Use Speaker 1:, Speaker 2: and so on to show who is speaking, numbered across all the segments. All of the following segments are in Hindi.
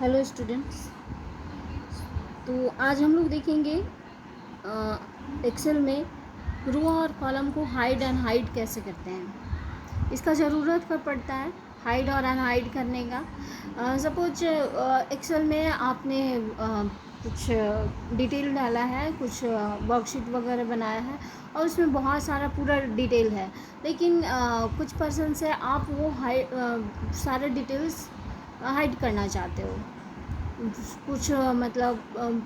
Speaker 1: Hello students. तो आज हम लोग देखेंगे एक्सेल में रो और कॉलम को हाइड एंड हाइड कैसे करते हैं। इसका ज़रूरत कब पड़ता है हाइड और अनहाइड करने का। सपोज एक्सेल में आपने कुछ डिटेल डाला है, कुछ वर्कशीट वगैरह बनाया है और उसमें बहुत सारा पूरा डिटेल है, लेकिन कुछ पर्सन से आप वो सारे डिटेल्स हाइड करना चाहते हो। कुछ मतलब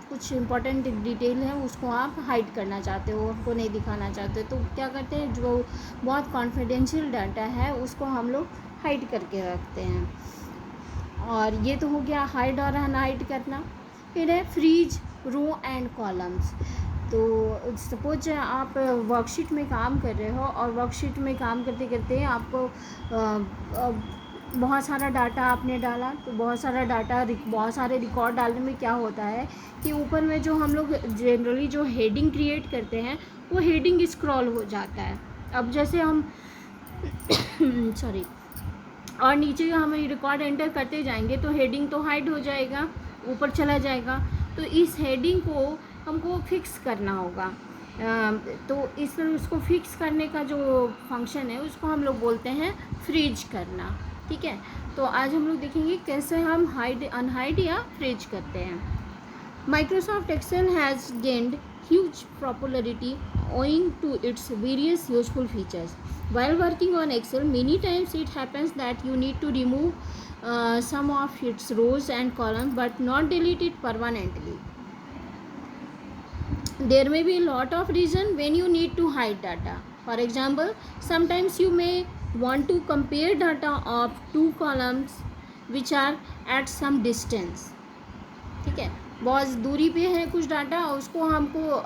Speaker 1: कुछ इम्पोर्टेंट डिटेल है उसको आप हाइड करना चाहते हो, उनको नहीं दिखाना चाहते, तो क्या करते हैं, जो बहुत कॉन्फिडेंशियल डाटा है उसको हम लोग हाइड करके रखते हैं। और ये तो हो गया हाइड और अनहाइड करना। फिर है फ्रीज रो एंड कॉलम्स। तो सपोज आप वर्कशीट में काम कर रहे हो और वर्कशीट में काम करते करते आपको बहुत सारा डाटा आपने डाला, तो बहुत सारे रिकॉर्ड डालने में क्या होता है कि ऊपर में जो हम लोग जनरली जो हेडिंग क्रिएट करते हैं वो हेडिंग स्क्रॉल हो जाता है। अब जैसे हम सॉरी, और नीचे हम रिकॉर्ड एंटर करते जाएंगे तो हेडिंग तो हाइड हो जाएगा, ऊपर चला जाएगा। तो इस हेडिंग को हमको फिक्स करना होगा। तो उसको फिक्स करने का जो फंक्शन है उसको हम लोग बोलते हैं फ्रीज करना। ठीक है, तो आज हम लोग देखेंगे कैसे हम हाइड अनहाइड या फ्रीज करते हैं। Microsoft Excel has gained huge popularity owing to its various useful features. While working on Excel, many times it happens that you need to remove some of its rows and columns but not delete it permanently. There may be a lot of reason when you need to hide data. For example, sometimes you may want to compare data of two columns which are at some distance. ठीक है, बहुत दूरी पे है कुछ डाटा और उसको हमको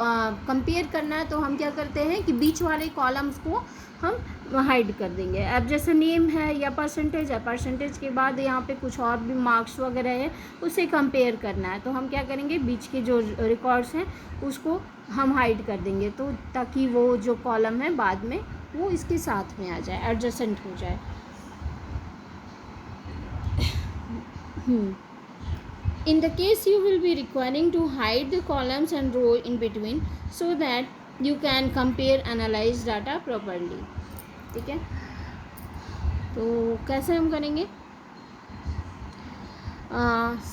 Speaker 1: कंपेयर करना है, तो हम क्या करते हैं कि बीच वाले कॉलम्स को हम हाइड कर देंगे। अब जैसे नेम है या परसेंटेज है, परसेंटेज के बाद यहाँ पे कुछ और भी मार्क्स वगैरह है, उसे कंपेयर करना है, तो हम क्या करेंगे, बीच के जो रिकॉर्ड्स हैं उसको हम हाइड कर देंगे, तो ताकि वो जो कॉलम है बाद में वो इसके साथ में आ जाए, एडजेसेंट हो जाए। In the case you will be requiring to hide the columns and row in between so that you can compare analyze data properly. ठीक है, तो कैसे हम करेंगे।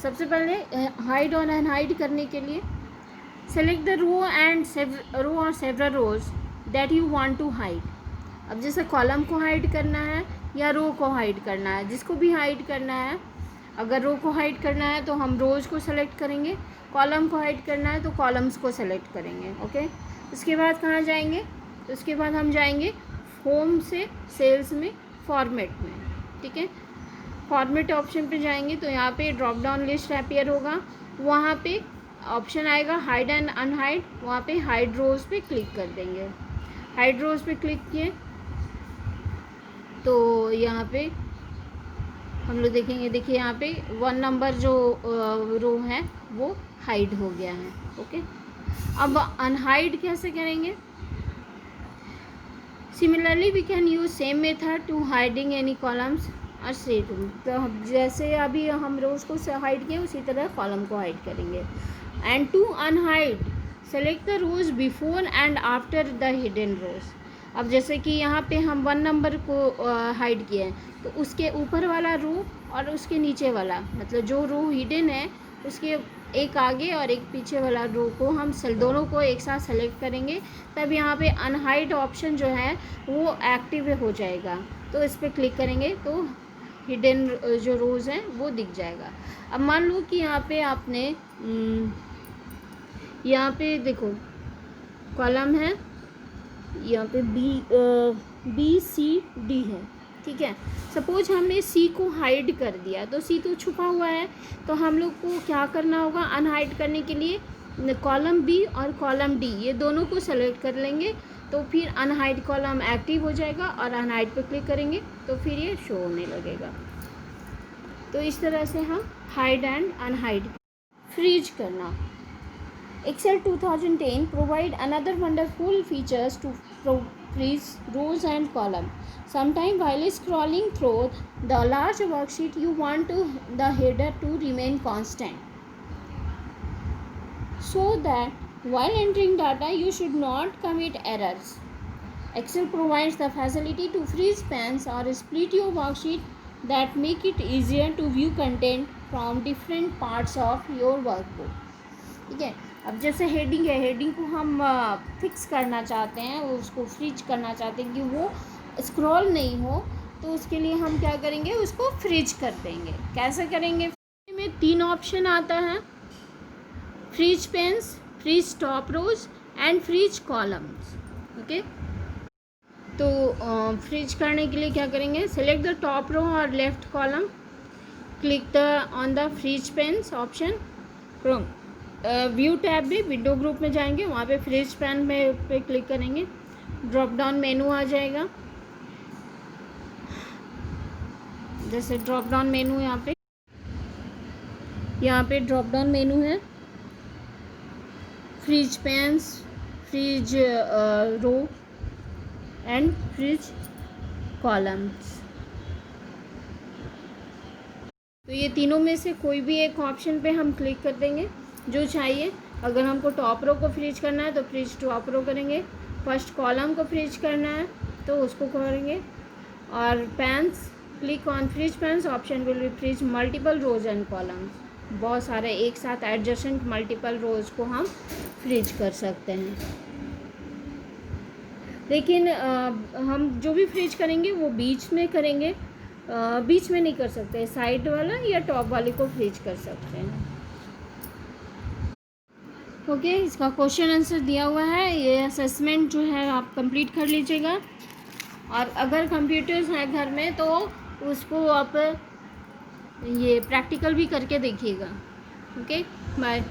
Speaker 1: सबसे पहले हाइड और अनहाइड करने के लिए सेलेक्ट द रो और several rows that you want to hide. अब जैसे कॉलम को हाइड करना है या रो को हाइड करना है, जिसको भी हाइड करना है, अगर रो को हाइड करना है तो हम रोज़ को सेलेक्ट करेंगे, कॉलम को हाइड करना है तो कॉलम्स को सेलेक्ट करेंगे। ओके, उसके बाद कहाँ जाएंगे, तो उसके बाद हम जाएंगे होम से सेल्स में फॉर्मेट में। ठीक है, फॉर्मेट ऑप्शन पे जाएंगे तो यहाँ पे ड्रॉप डाउन लिस्ट अपीयर होगा, वहाँ पे ऑप्शन आएगा हाइड एंड अनहाइड, वहाँ पे हाइड रोज पे क्लिक कर देंगे। हाइड रोज पे क्लिक किए तो यहाँ पे हम लोग देखेंगे, देखिए यहाँ पे 1 नंबर जो रो है वो हाइड हो गया है। ओके, अब अनहाइड कैसे करेंगे। Similarly we can use same method to hiding any columns और सेट। तो जैसे अभी हम रोज को हाइड किए उसी तरह कॉलम को हाइड करेंगे। And to unhide select the rows before and after the hidden rows. अब जैसे कि यहाँ पे हम 1 नंबर को हाइड किए हैं, तो उसके ऊपर वाला रो और उसके नीचे वाला, मतलब जो रो हिडन है उसके एक आगे और एक पीछे वाला रो को हम दोनों को एक साथ सेलेक्ट करेंगे, तब यहाँ पे अनहाइड ऑप्शन जो है वो एक्टिव हो जाएगा। तो इस पर क्लिक करेंगे तो हिडन जो रोज़ हैं वो दिख जाएगा। अब मान लो कि यहाँ पे आपने यहाँ पे देखो कॉलम है, यहाँ पे बी सी डी है। ठीक है, सपोज हमने सी को हाइड कर दिया, तो सी तो छुपा हुआ है, तो हम लोग को क्या करना होगा, अनहाइड करने के लिए कॉलम बी और कॉलम डी ये दोनों को सेलेक्ट कर लेंगे, तो फिर अनहाइड कॉलम एक्टिव हो जाएगा और अनहाइड पर क्लिक करेंगे तो फिर ये शो होने लगेगा। तो इस तरह से हम हाइड एंड अनहाइड फ्रीज करना। Excel 2010 provide another wonderful features to freeze rows and column. Sometime while scrolling through the large worksheet, you want the header to remain constant, so that while entering data you should not commit errors. Excel provides the facility to freeze pans or split your worksheet that make it easier to view content from different parts of your workbook. ठीक है, अब जैसे हेडिंग है, हेडिंग को हम फिक्स करना चाहते हैं, उसको फ्रीज करना चाहते हैं कि वो स्क्रॉल नहीं हो, तो उसके लिए हम क्या करेंगे, उसको फ्रीज कर देंगे. कैसे करेंगे? में 3 ऑप्शन आता है, freeze panes, freeze top rows and freeze columns. Okay, तो फ्रीज करने के लिए क्या करेंगे, सेलेक्ट द टॉप रो और left column, click on the freeze panes option. View tab में विंडो ग्रुप में जाएंगे, वहाँ पे फ्रीज पैन में पे क्लिक करेंगे, ड्रॉप डाउन मेनू आ जाएगा. जैसे ड्रॉप डाउन मेनू यहाँ पे ड्रॉप डाउन मेनू है, freeze panes, freeze row and freeze columns. तो ये तीनों में से कोई भी एक ऑप्शन पे हम क्लिक कर देंगे जो चाहिए. अगर हमको टॉप रो को फ्रीज करना है तो फ्रीज टॉप रो करेंगे, फर्स्ट कॉलम को फ्रीज करना है तो उसको करेंगे, और panes, click on freeze panes option will be freeze multiple rows and columns. बहुत सारे एक साथ एडजेसेंट मल्टीपल रोज को हम फ्रीज कर सकते हैं. लेकिन हम जो भी फ्रीज करेंगे वो बीच में करेंगे, बीच में नहीं कर सकते, साइड वाला या टॉप वाले को फ्रीज कर सकते हैं. ओके, इसका क्वेश्चन आंसर दिया हुआ है. ये असेसमेंट जो है आप कंप्लीट कर लीजिएगा, और अगर कंप्यूटर्स हैं घर में तो उसको आप ये प्रैक्टिकल भी करके देखिएगा. Okay, bye.